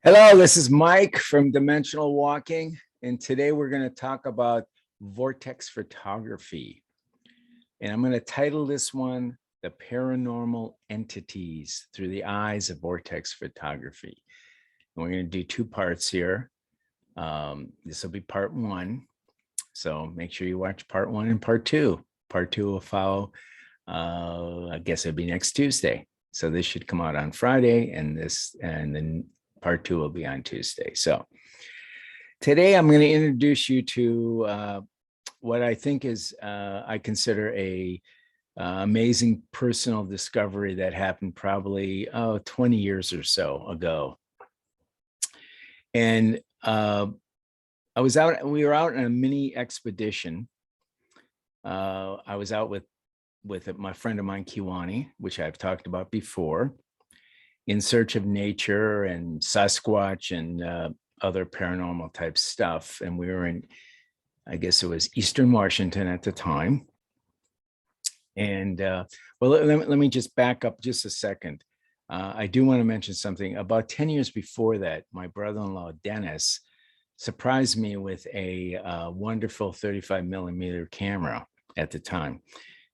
Hello, this is Mike from Dimensional Walking, and today we're going to talk about Vortex Photography. And I'm going to title this one, The Paranormal Entities Through the Eyes of Vortex Photography. And we're going to do two parts here. This will be part one. So make sure you watch part one and part two. Part two will follow, I guess it'll be next Tuesday. So this should come out on Friday, and then part two will be on Tuesday. So today I'm going to introduce you to what I think is, I consider a amazing personal discovery that happened probably 20 years or so ago. And we were out on a mini expedition. I was out with my friend of mine, Kiwani, which I've talked about before, in search of nature and Sasquatch and other paranormal type stuff. And we were in, I guess it was Eastern Washington at the time. And well, let me just back up just a second. I do want to mention something. About 10 years before that, my brother-in-law, Dennis, surprised me with a wonderful 35 millimeter camera at the time.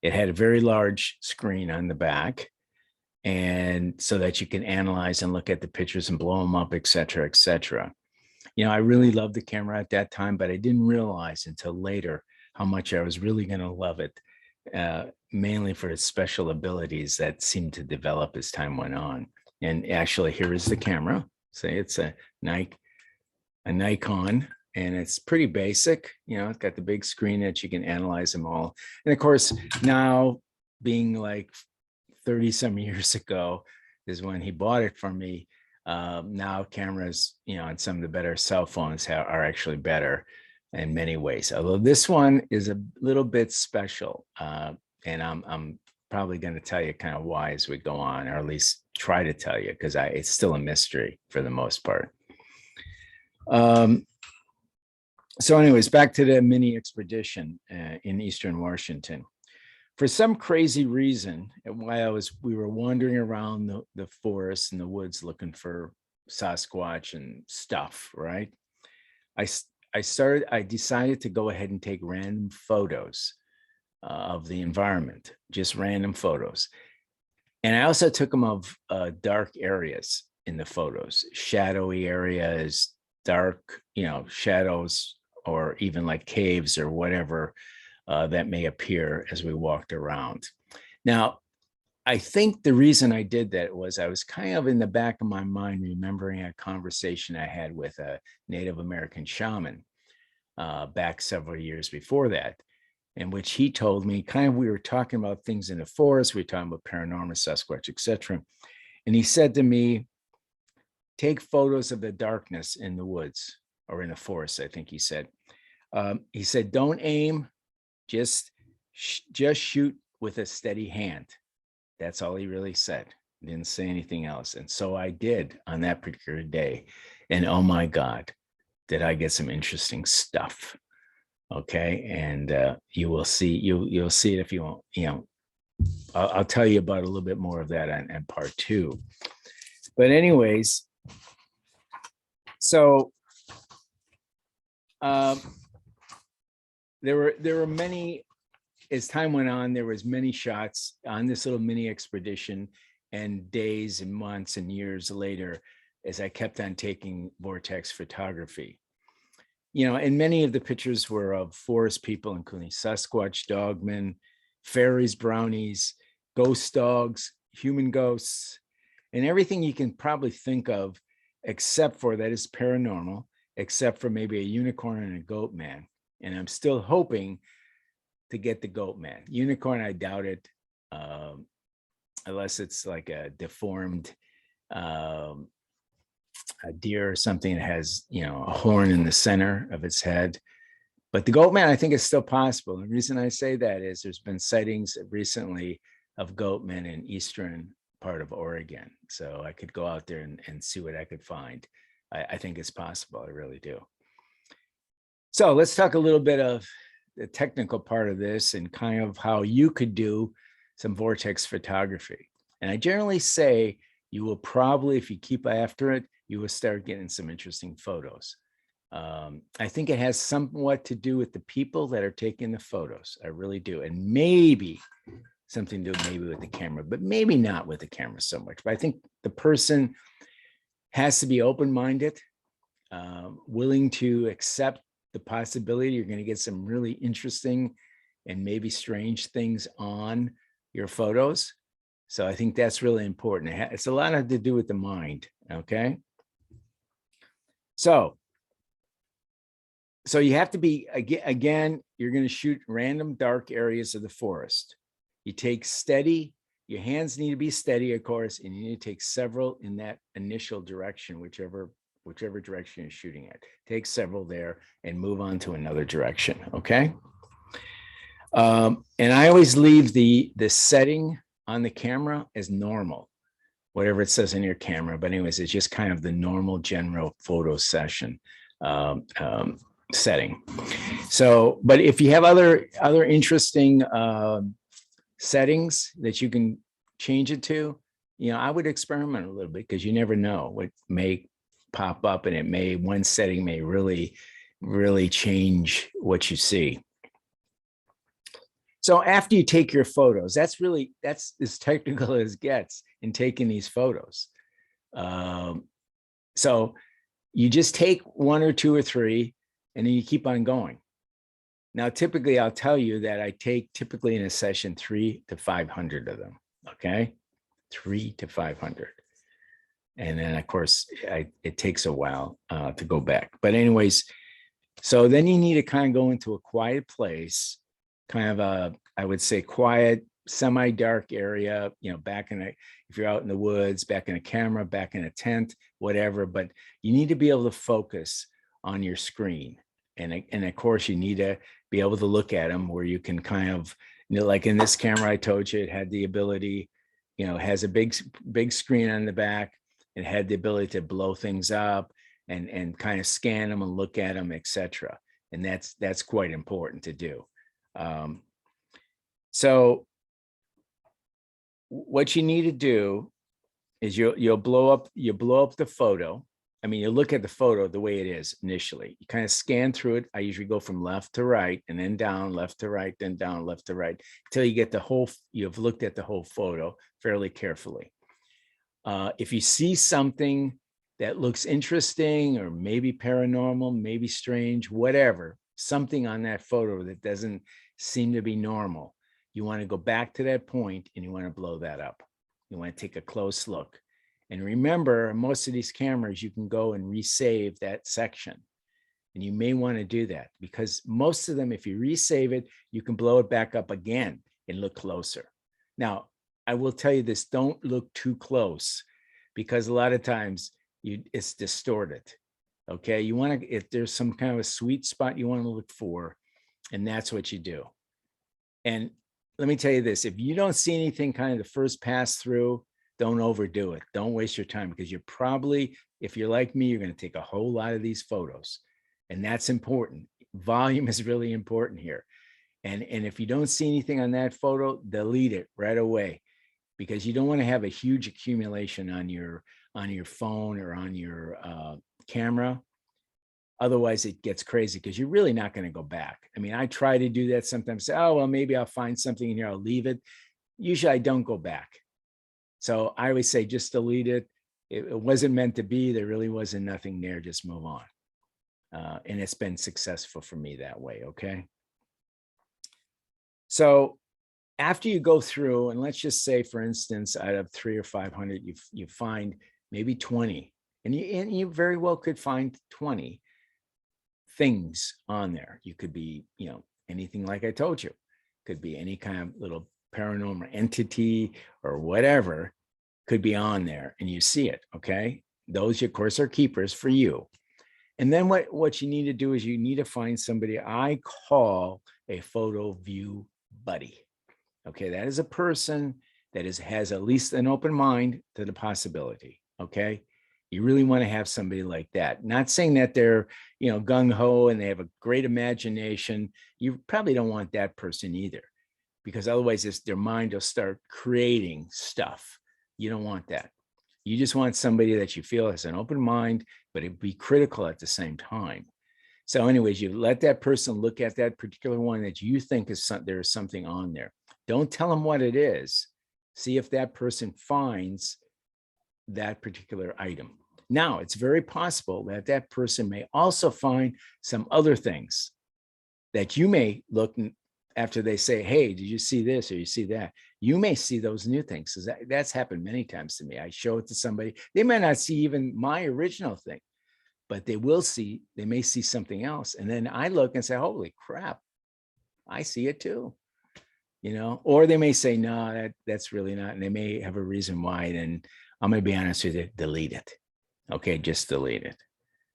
It had a very large screen on the back, and so that you can analyze and look at the pictures and blow them up, et cetera, et cetera. You know, I really loved the camera at that time, but I didn't realize until later how much I was really going to love it, mainly for its special abilities that seemed to develop as time went on. And actually, here is the camera. So it's a Nikon, and it's pretty basic. You know, it's got the big screen that you can analyze them all. And of course, now being like 30 some years ago is when he bought it for me. Now cameras, you know, and some of the better cell phones are actually better in many ways. Although this one is a little bit special, and I'm probably going to tell you kind of why as we go on, or at least try to tell you, because it's still a mystery for the most part. So anyways, back to the mini expedition in Eastern Washington. For some crazy reason, while we were wandering around the forest and the woods looking for Sasquatch and stuff, right? I decided to go ahead and take random photos of the environment, just random photos. And I also took them of dark areas in the photos, shadowy areas, dark, you know, shadows, or even like caves or whatever that may appear as we walked around. Now, I think the reason I did that was I was kind of in the back of my mind remembering a conversation I had with a Native American shaman back several years before that, in which he told me we were talking about things in the forest, we were talking about paranormal, Sasquatch, etc. And he said to me, take photos of the darkness in the woods or in the forest, I think he said. He said, don't aim, just shoot with a steady hand. That's all he really said. He didn't say anything else. And so I did on that particular day. And oh my God, did I get some interesting stuff. Okay. And you will see, you'll see it if you want, you know, I'll tell you about a little bit more of that on part two. But anyways, so there were many, as time went on, there was many shots on this little mini expedition, and days and months and years later, as I kept on taking Vortex photography. You know, and many of the pictures were of forest people, including Sasquatch, dogmen, fairies, brownies, ghost dogs, human ghosts, and everything you can probably think of, except for that is paranormal, except for maybe a unicorn and a goat man. And I'm still hoping to get the goat man. Unicorn, I doubt it, unless it's like a deformed a deer or something that has, you know, a horn in the center of its head. But the goat man, I think, is still possible. The reason I say that is there's been sightings recently of goat men in eastern part of Oregon. So I could go out there and see what I could find. I think it's possible. I really do. So let's talk a little bit of the technical part of this and kind of how you could do some vortex photography. And I generally say you will probably, if you keep after it, you will start getting some interesting photos. I think it has somewhat to do with the people that are taking the photos. I really do. And maybe something to do maybe with the camera, but maybe not with the camera so much. But I think the person has to be open-minded, willing to accept the possibility you're going to get some really interesting and maybe strange things on your photos. So I think that's really important. It's a lot to do with the mind. Okay. So you have to be, again, you're going to shoot random dark areas of the forest. You take steady, your hands need to be steady, of course, and you need to take several in that initial direction, whichever direction you're shooting at. Take several there and move on to another direction, okay? And I always leave the setting on the camera as normal, whatever it says in your camera. But anyways, it's just kind of the normal general photo session setting. So, but if you have other interesting settings that you can change it to, I would experiment a little bit, because you never know what may pop up, and one setting may really change what you see. So after you take your photos, that's as technical as it gets in taking these photos. So you just take one or two or three, and then you keep on going. Now, typically, I'll tell you that I take typically in a session 300 to 500 of them. Okay, 300 to 500, and then of course it takes a while to go back. But anyways, so then you need to kind of go into a quiet place, kind of I would say quiet, semi-dark area. Back if you're out in the woods, back in a camera, back in a tent, whatever. But you need to be able to focus on your screen. And of course, you need to be able to look at them where you can kind of, like in this camera, I told you it had the ability, it has a big screen on the back. It had the ability to blow things up and kind of scan them and look at them, etc. And that's quite important to do. So what you need to do is you'll blow up the photo. I mean, you look at the photo the way it is initially. You kind of scan through it. I usually go from left to right and then down, left to right, then down, left to right, until you get you've looked at the whole photo fairly carefully. If you see something that looks interesting or maybe paranormal, maybe strange, whatever, something on that photo that doesn't seem to be normal, you want to go back to that point and you want to blow that up. You want to take a close look. And remember, most of these cameras, you can go and resave that section. And you may want to do that, because most of them, if you resave it, you can blow it back up again and look closer. Now, I will tell you this, don't look too close, because a lot of times it's distorted. Okay, you want to, if there's some kind of a sweet spot you want to look for, and that's what you do. And let me tell you this, if you don't see anything kind of the first pass through, don't overdo it. Don't waste your time, because you're probably, if you're like me, you're going to take a whole lot of these photos, and that's important. Volume is really important here. And if you don't see anything on that photo, delete it right away, because you don't want to have a huge accumulation on your phone or on your camera. Otherwise, it gets crazy, because you're really not going to go back. I mean, I try to do that sometimes. Say, oh, well, maybe I'll find something in here, I'll leave it. Usually I don't go back. So I always say, just delete it. It wasn't meant to be. There really wasn't nothing there. Just move on. And it's been successful for me that way. Okay. So after you go through, and let's just say, for instance, out of 300 or 500, you find maybe 20, and you very well could find 20 things on there. You could be, anything like I told you, could be any kind of little paranormal entity or whatever could be on there, and you see it. Okay. Those, of course, are keepers for you. And then what you need to do is you need to find somebody I call a photo view buddy. Okay. That is a person that has at least an open mind to the possibility. Okay. You really want to have somebody like that. Not saying that they're, gung-ho and they have a great imagination. You probably don't want that person either, because otherwise their mind will start creating stuff. You don't want that. You just want somebody that you feel has an open mind, but it be critical at the same time. So anyways, you let that person look at that particular one that you think is there is something on there. Don't tell them what it is. See if that person finds that particular item. Now, it's very possible that that person may also find some other things that you may look after they say, hey, did you see this or you see that? You may see those new things. Because that's happened many times to me. I show it to somebody. They might not see even my original thing, but they may see something else. And then I look and say, holy crap, I see it too. Or they may say, no, that's really not. And they may have a reason why. And I'm going to be honest with you, delete it. Okay, just delete it.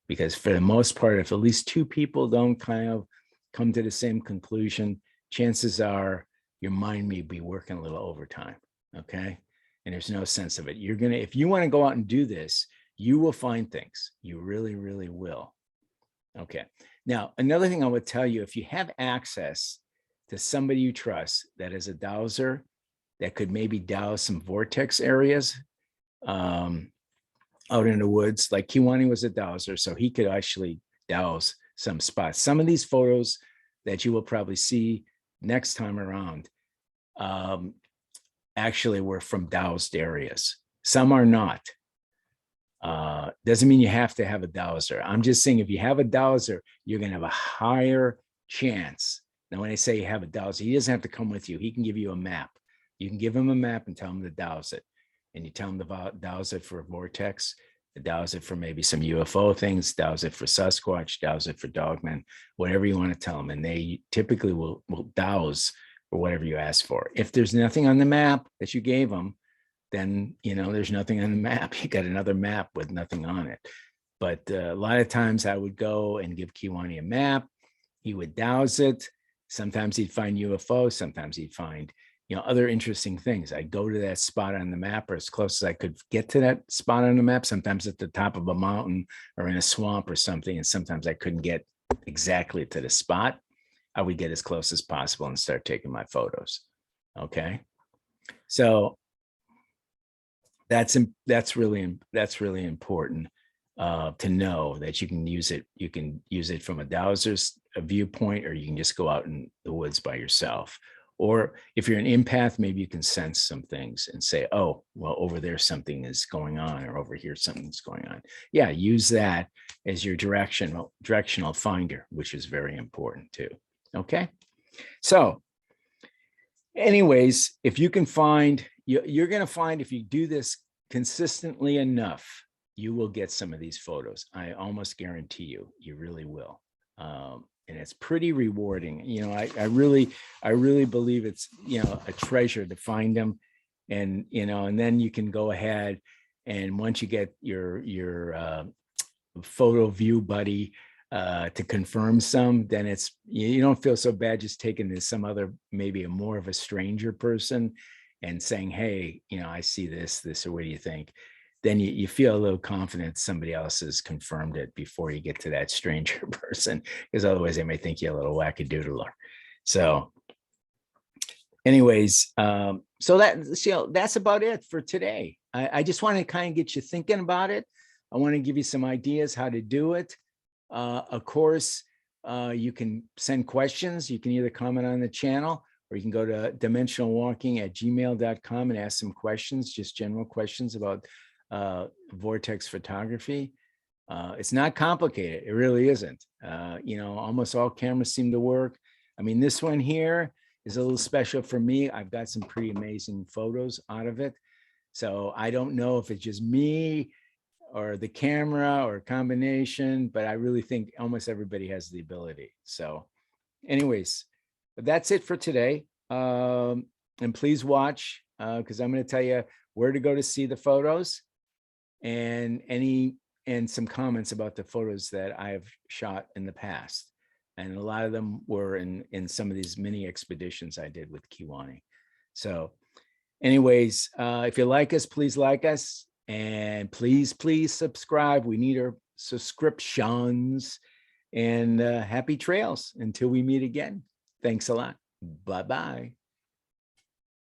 Because for the most part, if at least two people don't kind of come to the same conclusion, chances are your mind may be working a little overtime. Okay. And there's no sense of it. If you want to go out and do this, you will find things. You really, really will. Okay. Now, another thing I would tell you, if you have access to somebody you trust that is a dowser that could maybe douse some vortex areas out in the woods, like Kiwani was a dowser, so he could actually douse some spots. Some of these photos that you will probably see next time around actually were from doused areas. Some are not. Doesn't mean you have to have a dowser. I'm just saying if you have a dowser, you're going to have a higher chance. Now, when I say you have a dowser, he doesn't have to come with you. He can give you a map. You can give him a map and tell him to douse it. And you tell him to douse it for a vortex, douse it for maybe some UFO things, douse it for Sasquatch, douse it for Dogman, whatever you want to tell them. And they typically will douse for whatever you ask for. If there's nothing on the map that you gave them, then, there's nothing on the map. You got another map with nothing on it. But a lot of times I would go and give Kiwani a map. He would douse it. Sometimes he'd find UFO. Sometimes he'd find, other interesting things. I'd go to that spot on the map or as close as I could get to that spot on the map, sometimes at the top of a mountain or in a swamp or something. And sometimes I couldn't get exactly to the spot. I would get as close as possible and start taking my photos. Okay. So that's really important to know that you can use it. You can use it from a dowser's viewpoint, or you can just go out in the woods by yourself. Or if you're an empath, maybe you can sense some things and say, oh, well, over there something is going on, or over here something's going on. Yeah, use that as your directional finder, which is very important too. Okay. So anyways, if you can find, you're going to find if you do this consistently enough, you will get some of these photos. I almost guarantee you really will. And it's pretty rewarding. I really believe it's, a treasure to find them. And, and then you can go ahead and once you get your photo view buddy to confirm some, then you don't feel so bad just taking this some other, maybe more of a stranger person and saying, hey, I see this, or what do you think? Then you feel a little confident somebody else has confirmed it before you get to that stranger person, because otherwise they may think you're a little wackadoodler. So anyways, so that's about it for today. I just want to kind of get you thinking about it. I want to give you some ideas how to do it. Of course, you can send questions. You can either comment on the channel, or you can go to dimensionalwalking@gmail.com and ask some questions, just general questions about Vortex photography. It's not complicated. It really isn't. Almost all cameras seem to work. I mean, this one here is a little special for me. I've got some pretty amazing photos out of it. So I don't know if it's just me or the camera or a combination, but I really think almost everybody has the ability. So anyways, that's it for today. And please watch because I'm going to tell you where to go to see the photos and some comments about the photos that I've shot in the past. And a lot of them were in some of these mini expeditions I did with Kiwani. So anyways, if you like us, please like us, and please subscribe. We need our subscriptions, and happy trails until we meet again. Thanks a lot. Bye-bye.